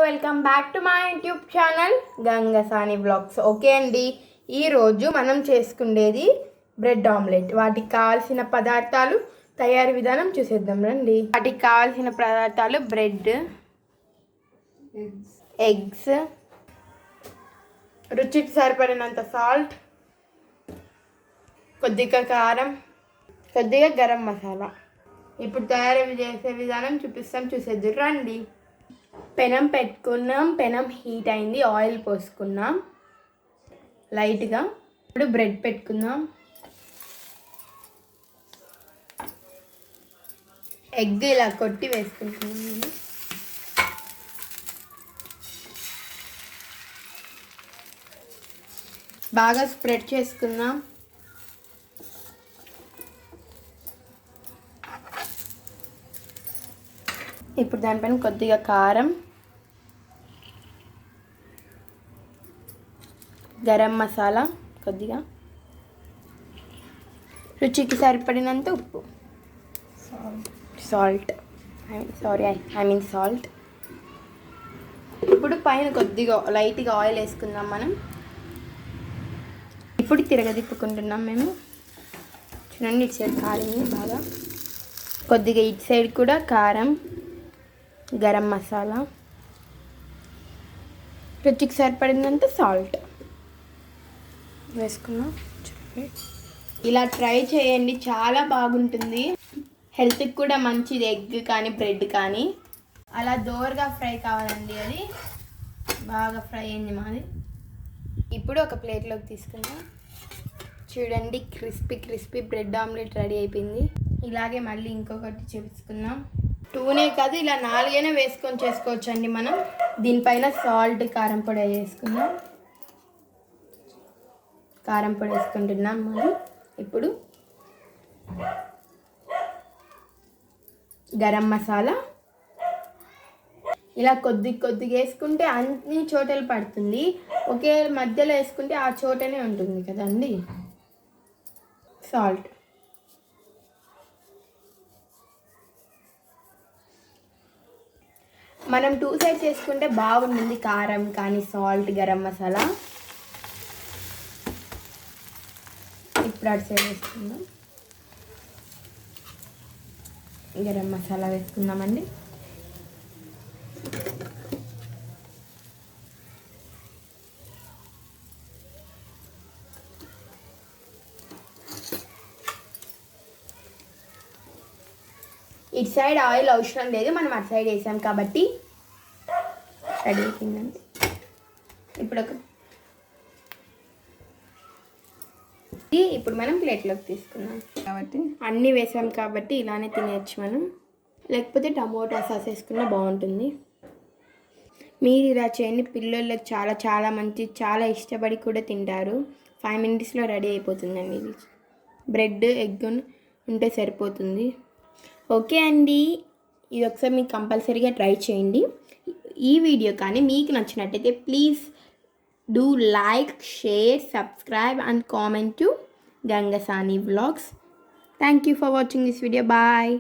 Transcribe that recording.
Welcome back to my YouTube channel Gangasani blogs. Okay అండి, ఈరోజు మనం చేసుకునేది బ్రెడ్ ఆమ్లెట్. వాటికి కావాల్సిన పదార్థాలు, తయారీ విధానం చూసేద్దాం రండి. వాటికి కావాల్సిన పదార్థాలు బ్రెడ్, ఎగ్స్, రుచికి సరిపడినంత సాల్ట్, కొద్దిగా కారం, కొద్దిగా గరం మసాలా. ఇప్పుడు తయారీ చేసే విధానం చూసేద్దాం రండి. పెనం పెట్టుకున్నాం, పెనం హీట్ అయింది, ఆయిల్ పోసుకున్నాం లైట్గా. ఇప్పుడు బ్రెడ్ పెట్టుకుందాం, ఎగ్ ఇలా కొట్టి వేసుకుంటున్నాం. బాగా స్ప్రెడ్ చేసుకుందాం. ఇప్పుడు దానిపైన కొద్దిగా కారం, గరం మసాలా, కొద్దిగా రుచికి సరిపడినంత ఉప్పు, సాల్ట్. ఇప్పుడు పైన కొద్దిగా లైట్గా ఆయిల్ వేసుకుందాం మనం. ఇప్పుడు తిరగదిప్పుకుంటున్నాం మేము. చూడండి, ఇటు సైడ్ కారం బాగా, కొద్దిగా ఇటు సైడ్ కూడా కారం, గరం మసాలా, రుచికి సరిపడినంత సాల్ట్ వేసుకున్నాం. ఇలా ట్రై చేయండి, చాలా బాగుంటుంది, హెల్త్కి కూడా మంచిది. ఎగ్ కానీ బ్రెడ్ కానీ అలా దోరగా ఫ్రై కావాలండి, అది బాగా ఫ్రై అయింది మాది. ఇప్పుడు ఒక ప్లేట్లోకి తీసుకుందాం. చూడండి, క్రిస్పీ బ్రెడ్ ఆమ్లెట్ రెడీ అయిపోయింది. ఇలాగే మళ్ళీ ఇంకొకటి చూపించుకుందాం. 2 కాదు, ఇలా 4 వేసుకొని చేసుకోవచ్చు అండి మనం. దీనిపైన సాల్ట్, కారం పొడి వేసుకుందాం. కారం పొడి వేసుకుంటున్నాం మనం. ఇప్పుడు గరం మసాలా ఇలా కొద్దిగా వేసుకుంటే అన్ని చోటలు పడుతుంది. ఒకే మధ్యలో వేసుకుంటే ఆ చోటనే ఉంటుంది కదండి. సాల్ట్, మనం 2 సైడ్స్ వేసుకుంటే బాగుంటుంది. కారం కానీ సాల్ట్, గరం మసాలా. ఇప్పుడు అటు సైడ్ వేసుకుందాం. గరం మసాలా వేసుకుందామండి. ఇటు సైడ్ ఆయిల్ అవసరం లేదు, మనం అటు సైడ్ వేసాం కాబట్టి రెడీ అయిపోయిందండి. ఇప్పుడు మనం ప్లేట్లోకి తీసుకున్నాం కాబట్టి అన్నీ వేసాం కాబట్టి ఇలానే తినేయచ్చు మనం. లేకపోతే టమోటా సాస్ వేసుకున్నా బాగుంటుంది. మీరు ఇలా చేయండి, పిల్లలకు చాలా చాలా మంచి, చాలా ఇష్టపడి కూడా తింటారు. 5 minutesలో రెడీ అయిపోతుందండి. ఇది బ్రెడ్, ఎగ్ ఉంటే సరిపోతుంది. ఓకే అండి, ఇది ఒకసారి మీకు కంపల్సరీగా ట్రై చేయండి. ఈ వీడియో కానీ మీకు నచ్చినట్టయితే please do like, share, subscribe and comment to Gangasani Vlogs. Thank you for watching this video. Bye.